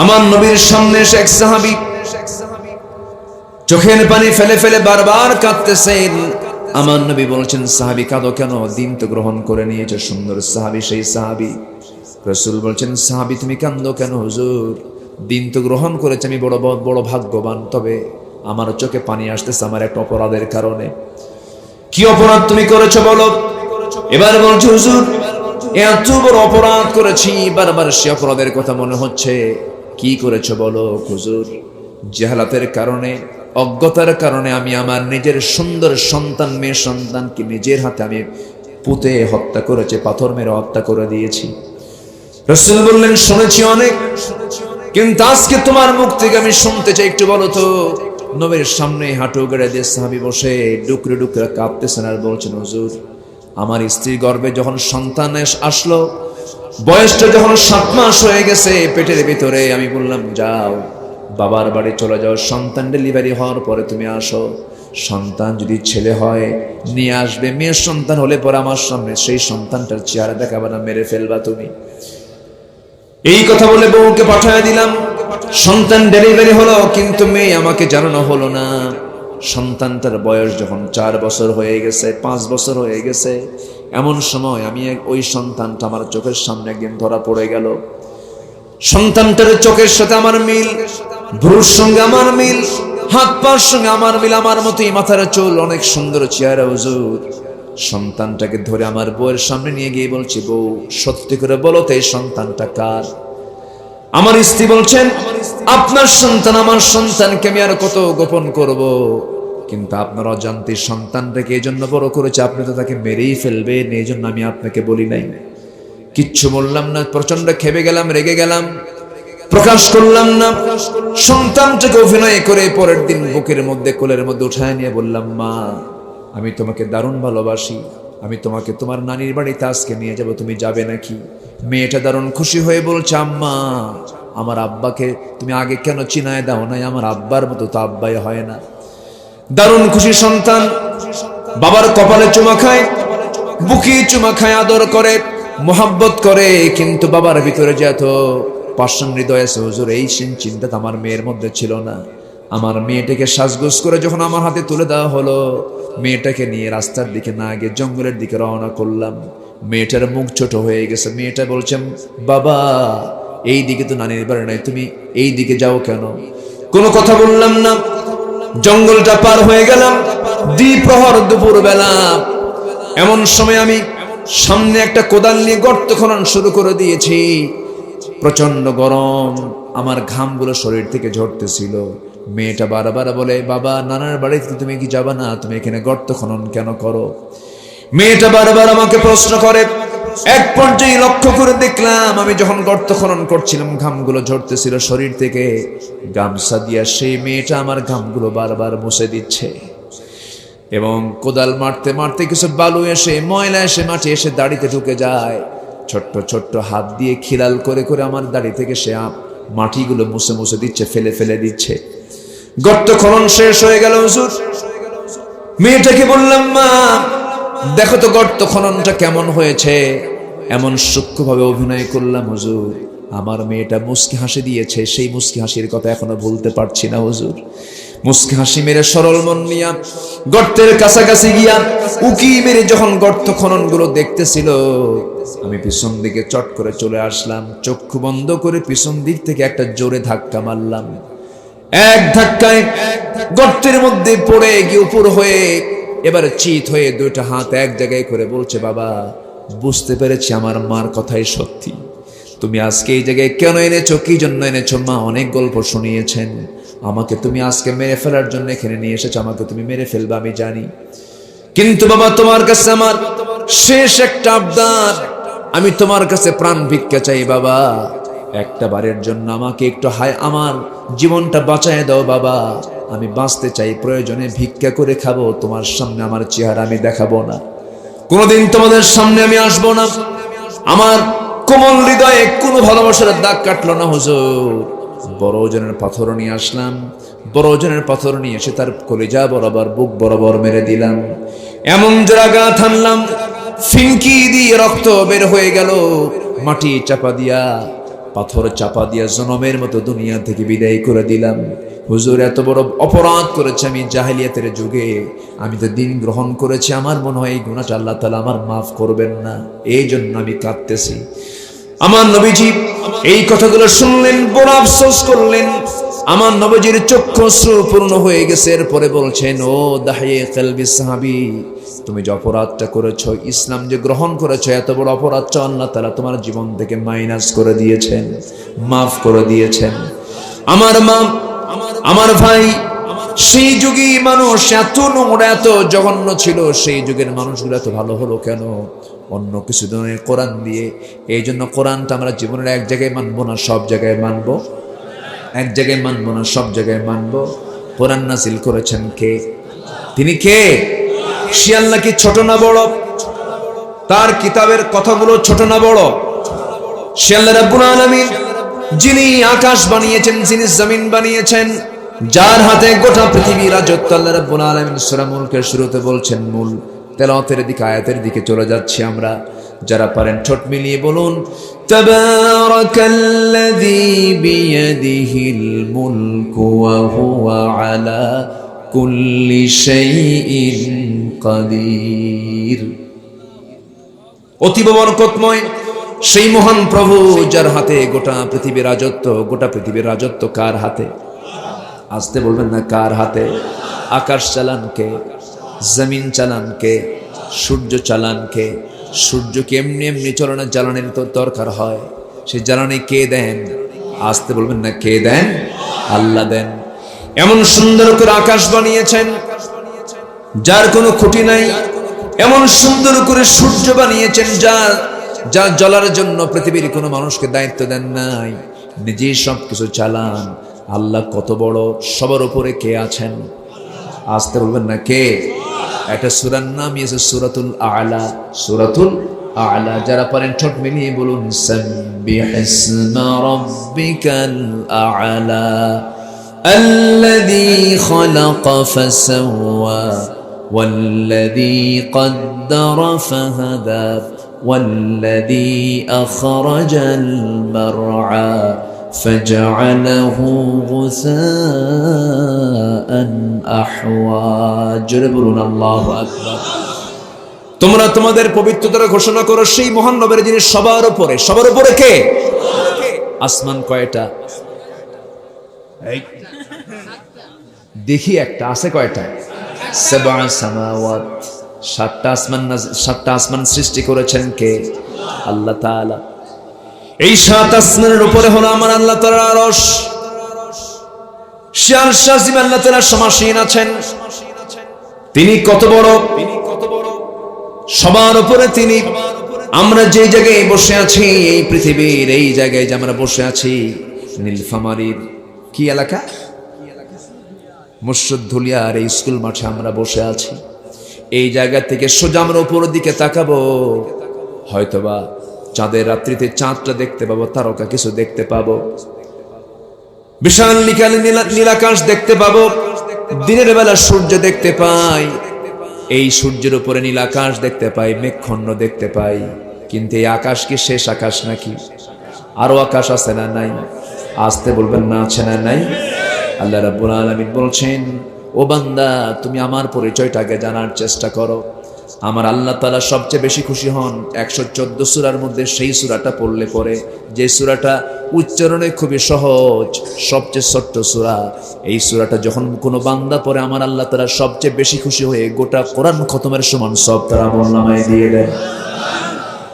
আমার নবীর সামনে এসে এক সাহাবী চোখের পানি ফেলে ফেলে বারবার কাঁদতেছেন। আমার নবী বলছেন, সাহাবী কাঁদো কেন? দিন তো গ্রহণ করে নিয়েছে। সুন্দর সাহাবী, সেই সাহাবী। রাসূল বলছেন, সাহাবী তুমি কাঁদো কেন? হুজুর, দিন তো গ্রহণ করেছে, আমি বড় বড় ভাগ্যবান, তবে আমার চোখে পানি আসতেছে আমার একটা অপরাধের কারণে। কি অপরাধ তুমি করেছো বলো? এবার বলছে, হুজুর এত বড় অপরাধ করেছি, বারবার সে অপরাধের কথা মনে হচ্ছে। কি করেছো বলো? হুজুর, জাহালাতের কারণে, অজ্ঞতার কারণে আমি আমার নিজের সুন্দর সন্তান, মেয়ে সন্তানকে নিজের হাতে আমি পুঁতে হত্যা করেছি, পাথর মেরে হত্যা করে দিয়েছি। রাসূল বললেন, শুনেছি অনেক, কিন্তু আজকে তোমার মুখ থেকে আমি শুনতে চাই, একটু বলো তো। নবীর সামনে হাঁটু গেড়ে দিয়ে সাহাবী বসে ডুকরে ডুকরে কাঁপতেছেন আর বলছেন, হুজুর আমার স্ত্রীর গর্ভে যখন সন্তান আসলো, বয়সটা যখন 7 মাস হয়ে গেছে পেটের ভিতরে, আমি বললাম যাও বাবার বাড়ি চলে যাও, সন্তান ডেলিভারি হওয়ার পরে তুমি আসো, সন্তান যদি ছেলে হয় নিয়ে আসবে, মেয়ের সন্তান হলে পরে আমার সামনে সেই সন্তানটার চেহারা দেখাবে না, মেরে ফেলবা তুমি। এই কথা বলে বউকে পাঠিয়ে দিলাম। সন্তান ডেলিভারি হলো, কিন্তু মেয়ে আমাকে জানানো হলো না। সন্তানটার বয়স যখন 4 বছর হয়ে গেছে, 5 বছর হয়ে গেছে, এমন সময় আমি ওই সন্তানটা আমার চোখের সামনে একদিন ধরা পড়ে গেল। সন্তানটার চোখের সাথে আমার মিল, ভ্রুর সঙ্গে আমার মিল, হাত পার সঙ্গে আমার মিল, আমার মতোই মাথার চুল, অনেক সুন্দর চেহারা। হুজুর, সন্তানটাকে ধরে আমার বউয়ের সামনে নিয়ে গিয়ে বলছি, বউ সত্যি করে বলো তো এই সন্তানটা কার? আমার স্ত্রী বলছেন, আপনার সন্তান, আমার সন্তানকে আমি আর কত গোপন করব, কিন্তু আপনার অজান্তে সন্তানটাকে এই জন্য বড় করেছে, আপনি তো তাকে মেরেই ফেলবেন, এই জন্য আমি আপনাকে বলি নাই। কিচ্ছু বললাম না, প্রচন্ড খেপে গেলাম, রেগে গেলাম, প্রকাশ করলাম না। সন্তানটাকে অভিনয় করে পরের দিন বুকের মধ্যে, কোলের মধ্যে উঠায় নিয়ে বললাম, মা আমি তোমাকে দারুণ ভালোবাসি, আমি তোমাকে তোমার নানির বাড়িতে আজকে নিয়ে যাব, তুমি যাবে নাকি? মেয়েটা দারুণ খুশি হয়ে বলছে, আম্মা আমার আব্বাকে তুমি আগে কেন চিনায় দাও নাই? আমার আব্বার মতো তো আব্বাই হয় না। দারুণ খুশি সন্তান, বাবার কপালে চুমা খায়, বুকে চুমা খায়, আদর করে, মোহাব্বত করে, কিন্তু বাবার ভিতরে যে এত পাষাণ হৃদয় আছে হুজুর, এই চিন্তা তো আমার মেয়ের মধ্যে ছিল না। আমার মেয়েটাকে সাজগোজ করে যখন আমার হাতে তুলে দেওয়া হলো, মেয়েটাকে নিয়ে রাস্তার দিকে না গিয়ে জঙ্গলের দিকে রওনা করলাম। মেয়েটার মুখ ছোট হয়ে গেছে, মেয়েটা বলছেন, বাবা এই দিকে তো নানির বাড়ি নাই, তুমি এই দিকে যাও কেন? কোনো কথা বললাম না। জঙ্গলটা পার হয়ে গেলাম, দ্বিপ্রহর, দুপুর বেলা। এমন সময় আমি সামনে একটা কোদাল নিয়ে গর্ত খনন শুরু করে দিয়েছি। প্রচন্ড গরম, আমার ঘামগুলো শরীর থেকে ঝরতেছিল। মেয়েটা বারবার বলে, বাবা নানার বাড়িতে তুমি কি যাবা না? তুমি এখানে গর্ত খনন কেন করো? মেয়েটা বারবার আমাকে প্রশ্ন করে। এক পর্যায়ে লক্ষ্য করে দেখলাম, আমি যখন গর্ত খনন করছিলাম ঘামগুলো ঝরতেছিল শরীর থেকে, গামছা দিয়া সেই মেয়েটা আমার ঘামগুলো বারবার মুছে দিচ্ছে, এবং কোদাল মারতে মারতে কিছু বালু এসে, ময়লা এসে, মাটি এসে দাড়িতে ঢুকে যায়। ছোট্ট ছোট্ট হাত দিয়ে খিলাল করে করে আমার দাড়ি থেকে সে মাটিগুলো মুছে মুছে দিচ্ছে, ফেলে ফেলে দিচ্ছে। গর্ত খনন শেষ হয়ে গেল হুজুর। মেয়েটাকে বললাম, মা দেখো তো গর্ত খননটা কেমন হয়েছে। এমন সূক্ষ্মভাবে অভিনয় করলাম হুজুর, আমার মেয়েটা মুস্কি হাসি দিয়েছে, সেই মুস্কি হাসির কথা এখনো ভুলতে পারছি না হুজুর। মুস্কি হাসি মেরে সরল মন নিয়া গর্তের কাছাকাছি গিয়া উকি মেরে যখন গর্ত খনন গুলো দেখতেছিল, আমি পিছন দিকে চট করে চলে আসলাম। চক্ষু বন্ধ করে পিছন দিক থেকে একটা জোরে ধাক্কা মারলাম। এক ধাক্কায় গর্তের মধ্যে পড়ে গিয়ে উপর হয়ে এবারে চিত হয়ে দুইটা হাত এক জায়গায় করে বলছে, বাবা বুঝতে পেরেছি আমার মার কথাই সত্যি, তুমি আজকে এই জায়গায় কেন এনেছো, কি জন্য এনেছো? মা অনেক গল্প শুনিয়েছেন, আমাকে তুমি আজকে মেরে ফেলার জন্য এখানে নিয়ে এসেছো, আমাকে তুমি মেরে ফেলবে আমি জানি, কিন্তু বাবা তোমার কাছে আমার শেষ একটা আবদার, আমি তোমার কাছে প্রাণ ভিক্ষা চাই বাবা, একটা বারের জন্য আমাকে একটু আমার জীবনটা বাঁচায় দাও বাবা, আমি বাঁচতে চাই, প্রয়োজনে ভিক্ষা করে খাবো, তোমার সামনে আমার চেহারা আমি দেখাবো না, কোনোদিন তোমাদের সামনে আমি আসবো না। আমার কোমল হৃদয়ে কোনো ভালোবাসার দাগ কাটলো না হুজুর। বড় ওজনের পাথর নিয়ে আসলাম, বড় ওজনের পাথর নিয়ে এসে তার কলিজা বরাবর, বুক বরাবর মেরে দিলাম, এমন জায়গা থানলাম ফিনকি দিয়ে রক্ত বের হয়ে গেল, মাটি চাপা দিয়া পাথর চাপা দিয়া জনমের মতো দুনিয়া থেকে বিদায় করে দিলাম। হুজুর এত বড় অপরাধ করেছে আমি জাহেলিয়াতের যুগে, আমি তো দিন গ্রহণ করেছি, আমার মনে হয় এই গুনাহটা আল্লাহ তাআলা আমার মাফ করবেন না, এই জন্য আমি কাঁদতেছি। আমার নবীজি এই কথাগুলো শুনলেন, বড় আফসোস করলেন। আমার নবীজির চক্ষু পূর্ণ হয়ে গেছে। এরপরে বলছেন, ও দাহিয়ে কলবি সাহাবী, তুমি যে অপরাধটা করেছো, ইসলাম যে গ্রহণ করেছো, এত বড় অপরাধটা আল্লাহ তাআলা তোমার জীবন থেকে মাইনাস করে দিয়েছেন, মাফ করে দিয়েছেন। আমার মা, আমার ভাই, সেই যুগে মানুষ এত নোংরা, এত জঘন্য ছিল, সেই যুগের মানুষগুলো এত ভালো হলো কেন? অন্য কিছু ধরনের কোরআন দিয়ে। এই জন্য কোরআনটা আমরা জীবনের এক জায়গায় মানবো না, সব জায়গায় মানবো। এক জায়গায় মানবো না, সব জায়গায় মানবো। কোরআন নাজিল করেছেন কে? তিনি কে? সে আল্লাহ কি ছোট না বড়? তার কিতাবের কথাগুলো ছোট না বড়? সে আল্লাহ রাব্বুল আলামিন, যিনি আকাশ বানিয়েছেন, যিনি জমিন বানিয়েছেন, যার হাতে গোটা পৃথিবীর রাজত্ব। আল্লাহ রাব্বুল আলামিন সূরা মুলকের শুরুতে বলছেন। মূল তেলাওয়াতের দিকে, আয়াতের দিকে চলে যাচ্ছি আমরা। যারা পারেন ঠোঁট মিলিয়ে বলুন, তাবারাকাল্লাযী বিয়াদিহিল মুলকু ওয়া হুয়া আলা কুল্লি শাইইন কাদির। অতীব বরকতময় সেই মহান প্রভু, যার হাতে গোটা পৃথিবীর রাজত্ব। গোটা পৃথিবীর রাজত্ব কার হাতে? আসতে বলবেন না, কার হাতে? আকাশ চালান কে? জমিন চালান কে? সূর্য চালান কে? সূর্যকে এমনি এমনি চলনা জ্বালানির তো দরকার হয়, সেই জ্বালানি কে দেন? আসতে বলবেন না, কে দেন? আল্লাহ দেন। এমন সুন্দর করে আকাশ বানিয়েছেন যার কোনো খুঁটি নাই। এমন সুন্দর করে সূর্য বানিয়েছেন যা জ্বলার জন্য পৃথিবীর কোনো মানুষকে দায়িত্ব দেন নাই, নিজেই সবকিছু চালান। আল্লাহ কত বড়, সবার উপরে কে আছেন? আসতে বলবেন না, কে? একটা সূরার নাম আছে সূরাতুল আ'লা। সূরাতুল আ'লা। যারা পারেন ঠোঁট মিলিয়ে বলুন, সাব্বিহিসমা রাব্বিকাল আ'লা আল্লাযী খালাকা ফাসাওয়া ওয়াল্লাযী কদ্দারা ফাহাদা ওয়াল্লাযী আখরাজাল মারআ فجعله غثاء أحوى। জোরে বলুন আল্লাহু আকবার। তোমরা তোমাদের পবিত্রতা ঘোষণা করো সেই মহান নবীর, যিনি সবার উপরে। সবার উপরে কে? আসমান কয়টা? দেখি একটা আছে, কয়টা? সাবআ সামাওয়াত। সাতটা আসমান সৃষ্টি করেছেন কে? আল্লাহ তাআলা। এই সাত আসমানের উপরে হলো আমার আল্লাহ তাআলার আরশ। সে আরশ আজিম আল্লাহ তাআলা সমাসীন আছেন। তিনি কত বড়! সবার উপরে তিনি। আমরা যে জায়গায় বসে আছি, এই পৃথিবীর এই জায়গায় যে আমরা বসে আছি, নীলফামারীর কি এলাকা? মুর্শিদধুলিয়ার এই স্কুল মাঠে আমরা বসে আছি। এই জায়গা থেকে সোজা আমরা উপরের দিকে তাকাবো, হয়তোবা চাঁদের রাত্রিতে চাঁদটা দেখতে পাবো, তারকা কিছু দেখতে পাবো, বিশাল নীলাকাশ দেখতে পাবো। দিনের বেলা সূর্য দেখতে পাই, এই সূর্যের উপরে নীলাকাশ দেখতে পাই, মেঘখণ্ড দেখতে পাই। কিন্তু এই আকাশ কি শেষ আকাশ নাকি? আরো আকাশ আছে না নাই? আসতে বলবেন না, আছে না নাই? আল্লাহ রাব্বুল আলামিন বলছেন, ও বান্দা, তুমি আমার পরিচয়টা আগে জানার চেষ্টা করো। আমার আল্লাহ তাআলা সবচেয়ে বেশি খুশি হন 114 সূরার মধ্যে সেই সূরাটা পড়লে পরে, যে সূরাটা উচ্চারণে খুবই সহজ, সবচেয়ে ছোট্ট সূরা। এই সূরাটা যখন কোনো বান্দা পড়ে, আমার আল্লাহ তাআলা সবচেয়ে বেশি খুশি হয়ে গোটা কোরআন খতমের সমান সব তার আমলনামায় দিয়ে দেন।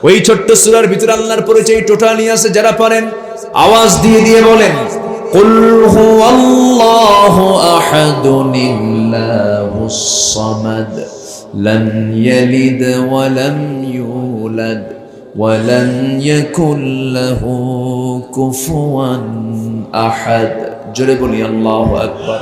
ওই ছোট্ট সূরার ভিতরে আল্লাহর পরিচয় টোটালি আছে। যারা পারেন আওয়াজ দিয়ে দিয়ে বলেন, কুল হুয়াল্লাহু আহাদুনিল্লাহুস সামাদ لم يلد ولم يولد ولم يكن له كفوا أحد। জোরে বলি আল্লাহু আকবার।